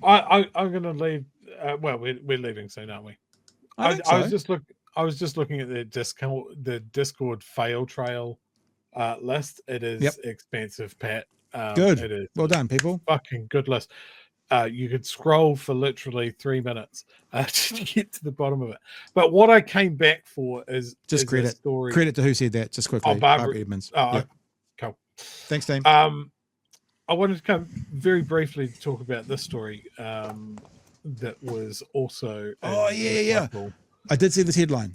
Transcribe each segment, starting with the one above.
I'm going to leave. Well, we're leaving soon, aren't we? I was just looking at the Discord fail trail list. It is expensive, Pat. Good. It is well done, people. Fucking good list. You could scroll for literally 3 minutes to get to the bottom of it. But what I came back for is just credit story. Credit to who said that. Just quickly, Barbara Edmonds. Cool. Thanks, team. I wanted to come very briefly to talk about this story that was also. I did see this headline.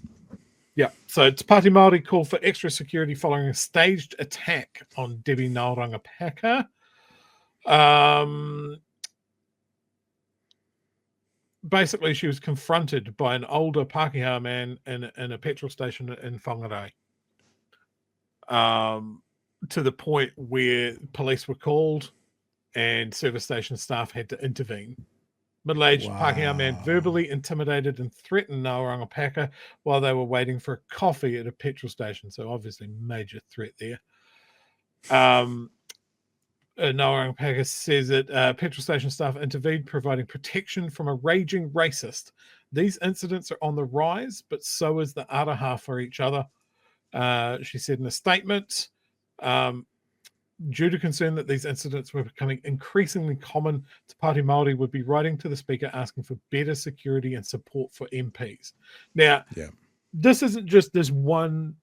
Yeah, so it's Pāti Māori call for extra security following a staged attack on Debbie Ngarewa-Packer. Basically, she was confronted by an older Pākehā man in a petrol station in Whanganui. To the point where police were called and service station staff had to intervene. Middle-aged Pākehā man verbally intimidated and threatened Ngarewa-Packer while they were waiting for a coffee at a petrol station. So obviously major threat there. Ngarewa-Packer says that petrol station staff intervened, providing protection from a raging racist. These incidents are on the rise, but so is the araha for each other. She said in a statement, due to concern that these incidents were becoming increasingly common, Te Pāti Māori would be writing to the Speaker asking for better security and support for MPs. Now, this isn't just this one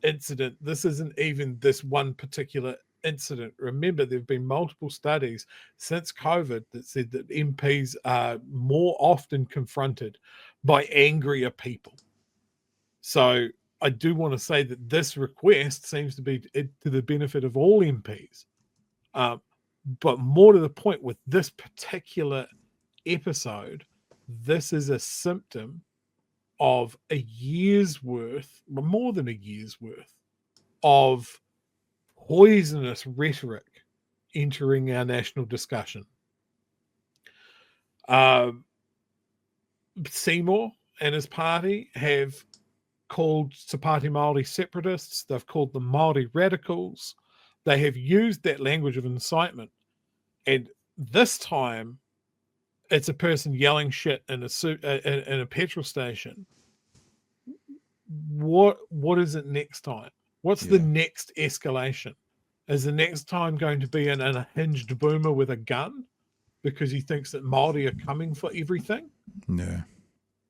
incident. This isn't even this one particular incident. Remember, there have been multiple studies since COVID that said that MPs are more often confronted by angrier people. So I do want to say that this request seems to be to the benefit of all MPs. But more to the point with this particular episode, this is a symptom of a year's worth, more than a year's worth, of poisonous rhetoric entering our national discussion. Seymour and his party have called Te Pāti Māori separatists. They've called them Māori radicals. They have used that language of incitement. And this time, it's a person yelling shit in a petrol station. What is it next time? What's the next escalation? Is the next time going to be an unhinged boomer with a gun because he thinks that Māori are coming for everything? No.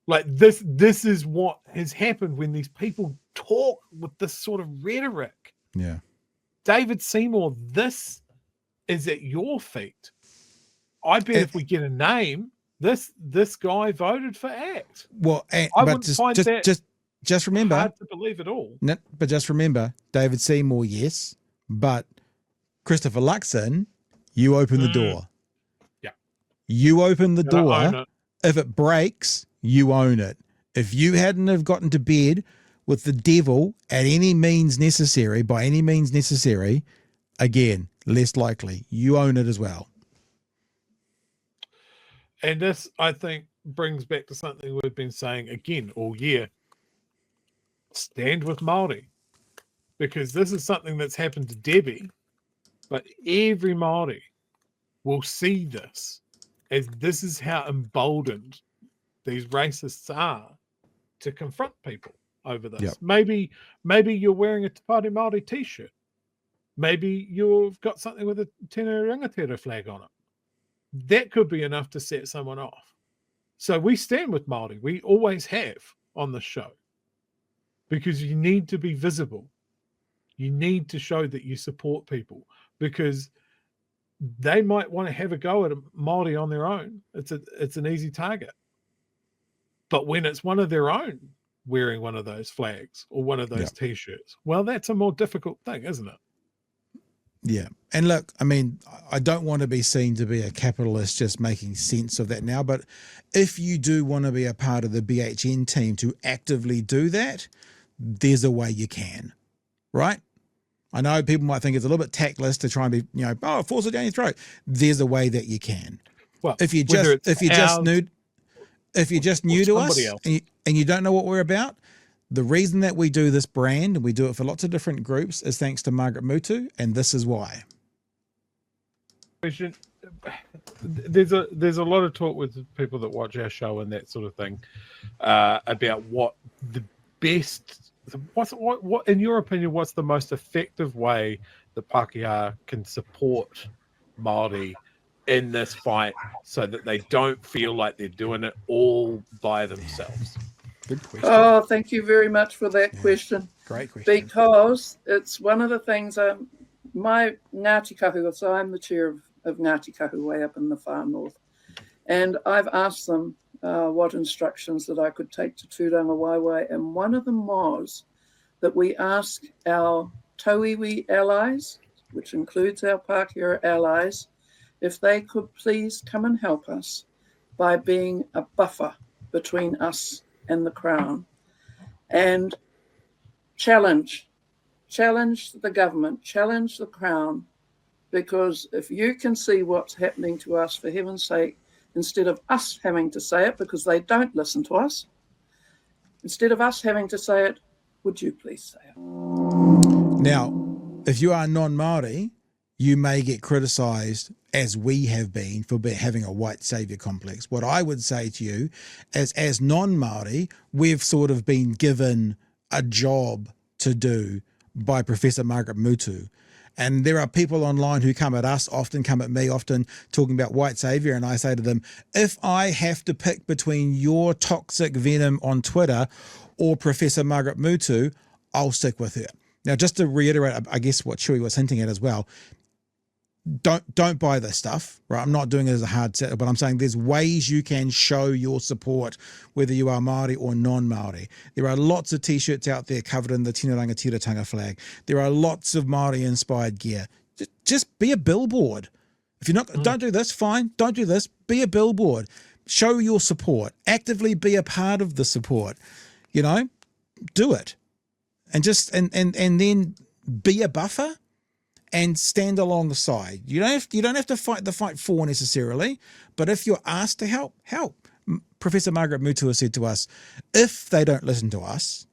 Like this is what has happened when these people talk with this sort of rhetoric. Yeah. David Seymour, this is at your feet. I bet if we get a name, this guy voted for ACT. Well, I wouldn't find that just remember, hard to believe at all. No, but just remember, David Seymour, yes, but Christopher Luxon, you open the door. Yeah. You open the door. If it breaks, you own it. If you hadn't have gotten to bed with the devil at any means necessary, by any means necessary, again, less likely, you own it as well. And this, I think, brings back to something we've been saying again all year. Stand with Māori. Because this is something that's happened to Debbie, but every Māori will see this as this is how emboldened these racists are to confront people over this. Yep. Maybe you're wearing a Te Pāti Māori t-shirt. Maybe you've got something with a Tēnā Rangatira flag on it. That could be enough to set someone off. So we stand with Māori. We always have on the show. Because you need to be visible. You need to show that you support people. Because they might want to have a go at a Māori on their own. It's an easy target. But when it's one of their own wearing one of those flags or one of those t-shirts, well, that's a more difficult thing, isn't it? Yeah. And look, I mean, I don't want to be seen to be a capitalist just making sense of that now, but if you do want to be a part of the BHN team to actively do that, there's a way you can, right? I know people might think it's a little bit tactless to try and be, force it down your throat. There's a way that you can. Well, if you're just new to us and you don't know what we're about, the reason that we do this brand, and we do it for lots of different groups, is thanks to Margaret Mutu, and this is why. there's a lot of talk with people that watch our show and that sort of thing about what the best, what in your opinion, what's the most effective way the Pākehā can support Māori in this fight so that they don't feel like they're doing it all by themselves? Good question. Oh, thank you very much for that question. Great question. Because it's one of the things, my Ngāti Kahu, so I'm the chair of Ngāti Kahu way up in the far north, and I've asked them what instructions that I could take to Tūranga Waiwai, and one of them was that we ask our tauiwi allies, which includes our Pākehā allies, if they could please come and help us by being a buffer between us and the Crown, and challenge the government, challenge the Crown, because if you can see what's happening to us, for heaven's sake, instead of us having to say it, because they don't listen to us, instead of us having to say it, would you please say it? Now, if you are non-Māori, you may get criticised, as we have been, for having a white saviour complex. What I would say to you is, as non-Māori, we've sort of been given a job to do by Professor Margaret Mutu. And there are people online who come at us, often come at me, often talking about white saviour, and I say to them, if I have to pick between your toxic venom on Twitter or Professor Margaret Mutu, I'll stick with her. Now, just to reiterate, I guess what Chewie was hinting at as well, don't buy this stuff, right? I'm not doing it as a hard set, but I'm saying there's ways you can show your support, whether you are Māori or non-Māori. There are lots of t-shirts out there covered in the Tino Rangatiratanga flag. There are lots of Māori-inspired gear. Just be a billboard. If you're not, don't do this, fine. Don't do this. Be a billboard. Show your support. Actively be a part of the support. You know, do it, and just and then be a buffer. And stand alongside. You don't have to fight the fight for necessarily, but if you're asked to help, help. Professor Margaret Mutu has said to us, if they don't listen to us,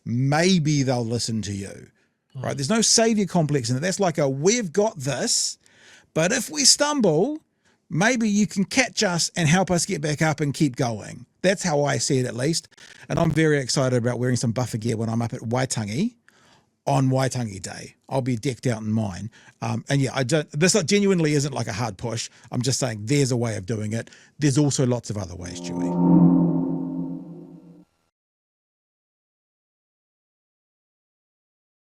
maybe they'll listen to you. Right? There's no saviour complex in it. That's like we've got this, but if we stumble, maybe you can catch us and help us get back up and keep going. That's how I see it, at least. And I'm very excited about wearing some buffer gear when I'm up at Waitangi. On Waitangi Day, I'll be decked out in mine. And yeah, this genuinely isn't like a hard push. I'm just saying there's a way of doing it. There's also lots of other ways, Chewie.